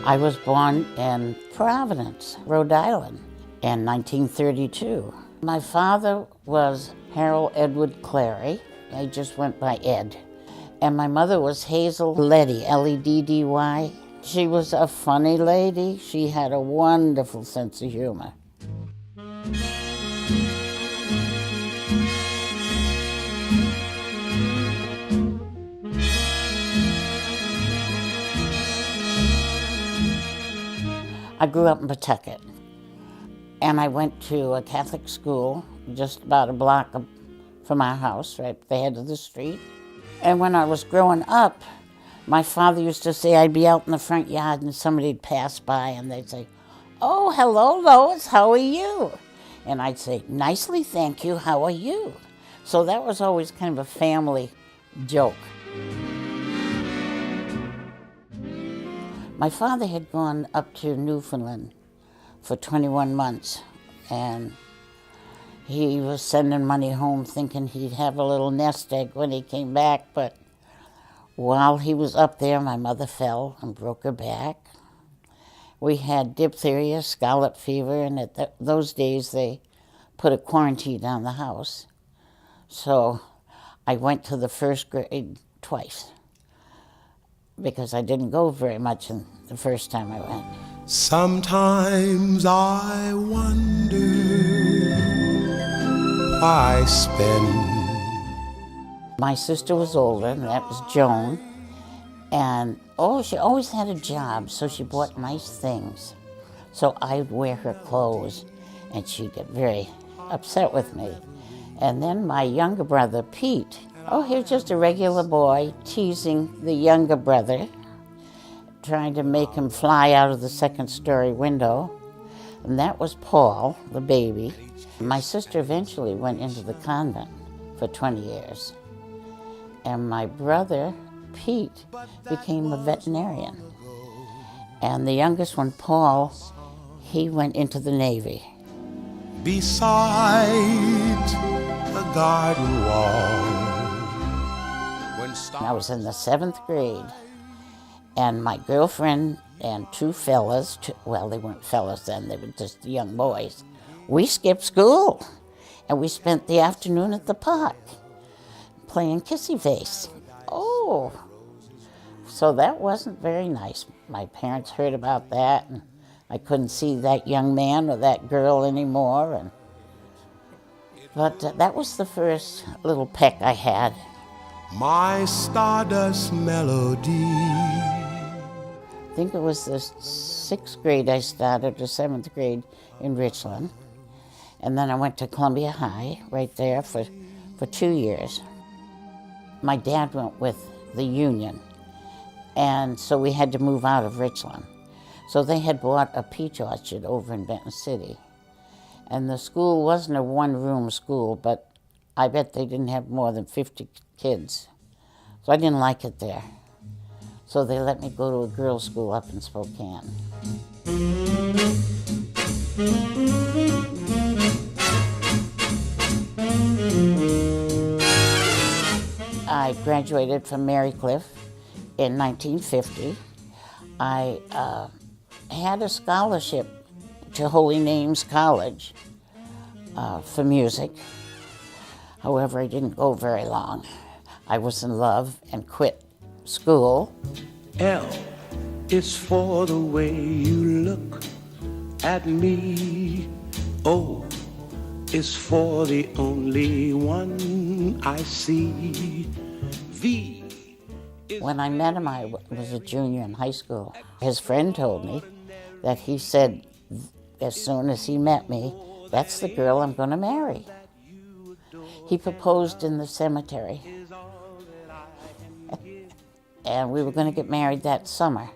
I was born in Providence, Rhode Island, in 1932. My father was Harold Edward Clary. He just went by Ed. And my mother was Hazel Leddy, L-E-D-D-Y. She was a funny lady. She had a wonderful sense of humor. I grew up in Pawtucket, and I went to a Catholic school just about a block from our house, right at the head of the street. And when I was growing up, my father used to say I'd be out in the front yard and somebody'd pass by and they'd say, "Oh, hello, Lois, how are you?" And I'd say, "Nicely, thank you, how are you?" So that was always kind of a family joke. My father had gone up to Newfoundland for 21 months, and he was sending money home thinking he'd have a little nest egg when he came back, but while he was up there, my mother fell and broke her back. We had diphtheria, scarlet fever, and at those days they put a quarantine on the house. So I went to the first grade twice, because I didn't go very much the first time I went. Sometimes I wonder why I spend. My sister was older, and that was Joan. And she always had a job, so she bought nice things. So I'd wear her clothes, and she'd get very upset with me. And then my younger brother, Pete, he was just a regular boy teasing the younger brother, trying to make him fly out of the second-story window. And that was Paul, the baby. My sister eventually went into the convent for 20 years. And my brother, Pete, became a veterinarian. And the youngest one, Paul, he went into the Navy. Beside the garden wall. I was in the 7th grade, and my girlfriend and two fellas, well, they weren't fellas then, they were just young boys, we skipped school, and we spent the afternoon at the park playing kissy face. Oh, so that wasn't very nice. My parents heard about that, and I couldn't see that young man or that girl anymore. But that was the first little peck I had. My stardust melody. I think it was the 6th grade I started, or 7th grade in Richland. And then I went to Columbia High, right there, for 2 years. My dad went with the Union, and so we had to move out of Richland. So they had bought a peach orchard over in Benton City. And the school wasn't a one-room school, but I bet they didn't have more than 50 kids. So I didn't like it there. So they let me go to a girls' school up in Spokane. I graduated from Marycliff in 1950. I had a scholarship to Holy Names College for music. However, I didn't go very long. I was in love and quit school. L is for the way you look at me. O is for the only one I see. V is... When I met him, I was a junior in high school. His friend told me that he said, as soon as he met me, "That's the girl I'm going to marry." He proposed in the cemetery. and we were going to get married that summer.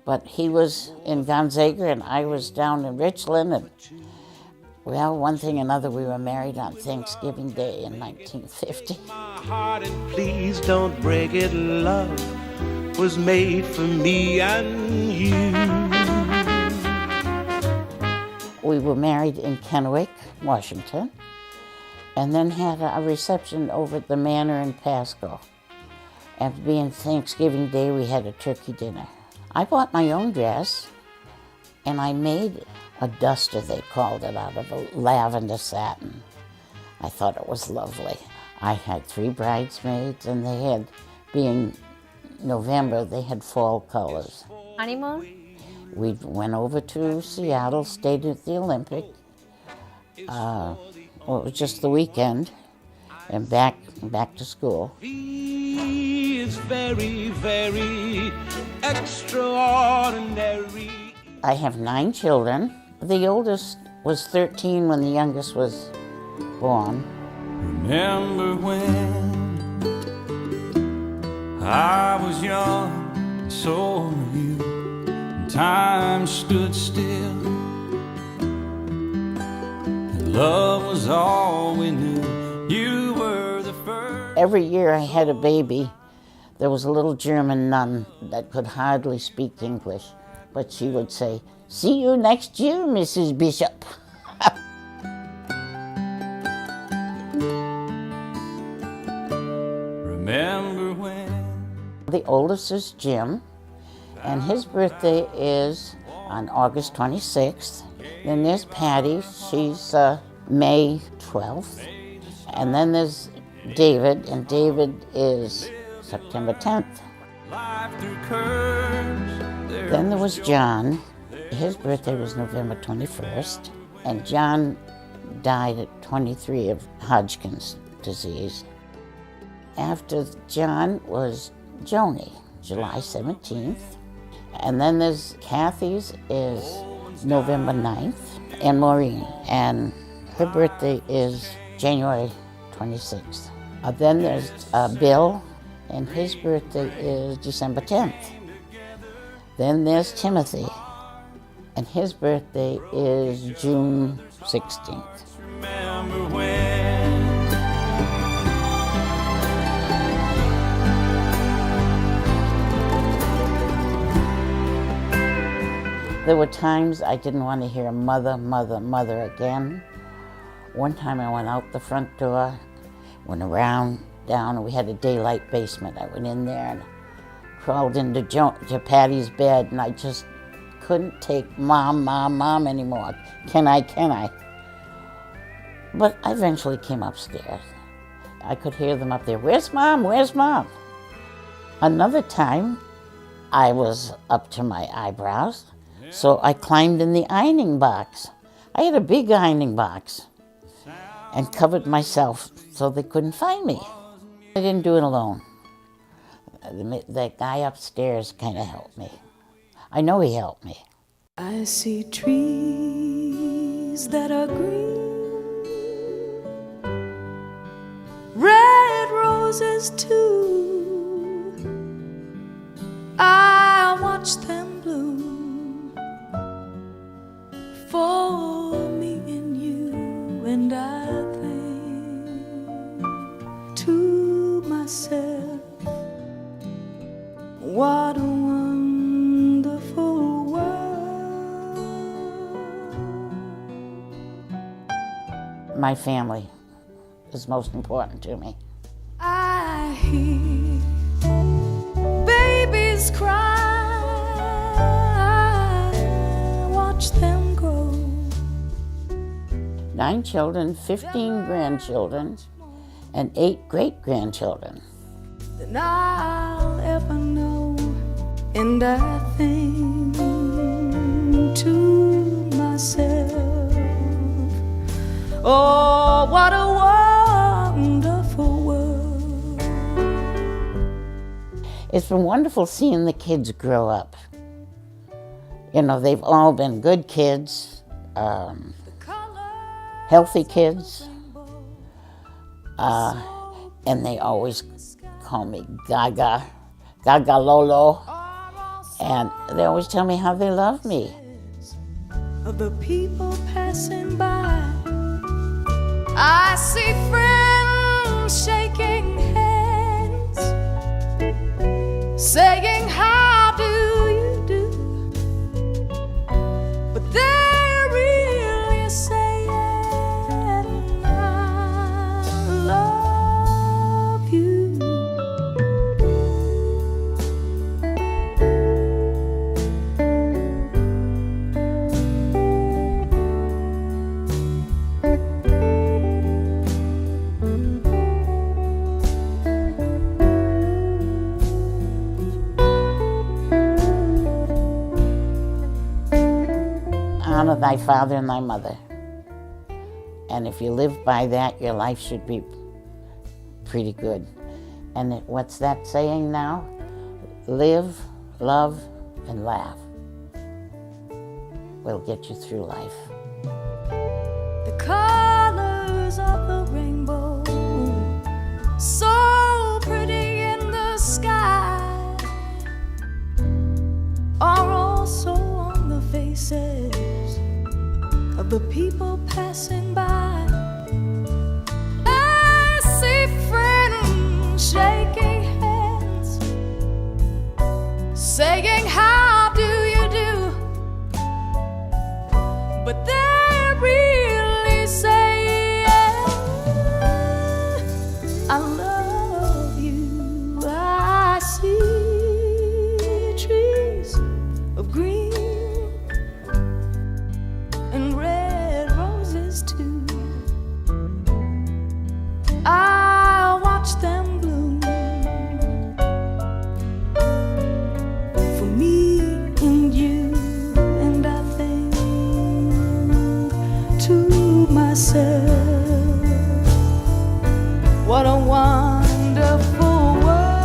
But he was in Gonzaga and I was down in Richland, and well, one thing and another, we were married on Thanksgiving Day in 1950. My heart, and please don't break it. Love was made for me and you. We were married in Kennewick, Washington, and then had a reception over at the Manor in Pasco. After being Thanksgiving Day, we had a turkey dinner. I bought my own dress, and I made a duster, they called it, out of a lavender satin. I thought it was lovely. I had 3 bridesmaids, and they had, being November, they had fall colors. Honeymoon? We went over to Seattle, stayed at the Olympic. It was just the weekend, and back to school. He is very, very extraordinary. I have 9 children. The oldest was 13 when the youngest was born. Remember when I was young, and so were you, and time stood still, and love was all we knew. You were the first. Every year I had a baby. There was a little German nun that could hardly speak English, but she would say, "See you next year, Mrs. Bishop." Remember when The oldest is Jim, and his birthday is on August 26th. Then there's Patty, she's May 12th. And then there's David, and David is September 10th. life through curves, Then there was John. His birthday was November 21st, and John died at 23 of Hodgkin's disease. After John was Joni, July 17th. And then there's Kathy's is November 9th, and Maureen, and her birthday is January 26th. Then there's Bill, and his birthday is December 10th. Then there's Timothy, and his birthday is June 16th. remember when There were times I didn't want to hear mother, mother, mother again. One time I went out the front door, went around, down, and we had a daylight basement. I went in there and crawled into to Patty's bed, and I just couldn't take mom, mom, mom anymore. Can I? But I eventually came upstairs. I could hear them up there. Where's mom? Where's mom? Another time, I was up to my eyebrows, so I climbed in the ironing box. I had a big ironing box and covered myself so they couldn't find me. I didn't do it alone. That guy upstairs kind of helped me. I know he helped me. I see trees that are green, red roses too. I watch them bloom for me and you, and I think to myself, what a wonderful world. My family is most important to me. I hear babies cry, I watch them grow. 9 children, 15 grandchildren, and 8 great-grandchildren. Than I'll ever know, and I think to myself, oh, what a wonderful world. It's been wonderful seeing the kids grow up. You know, they've all been good kids, healthy kids, and they always call me Gaga, Gaga Lolo. And they always tell me how they love me. Of the people passing by, I see friends shaking hands, saying, how do you do? But they're really saying, I love you. Honor thy father and thy mother. And if you live by that, your life should be pretty good. And what's that saying now? Live, love, and laugh will get you through life. The colors of the rainbow, so pretty in the sky, are also on the faces of the people passing by. I see friends shaking hands, saying, how do you do? But they're really saying, I love you. I see trees of green and red roses too. I watch them bloom for me and you, and I think to myself, what a wonderful world.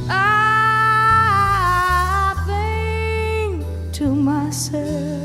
I think to myself,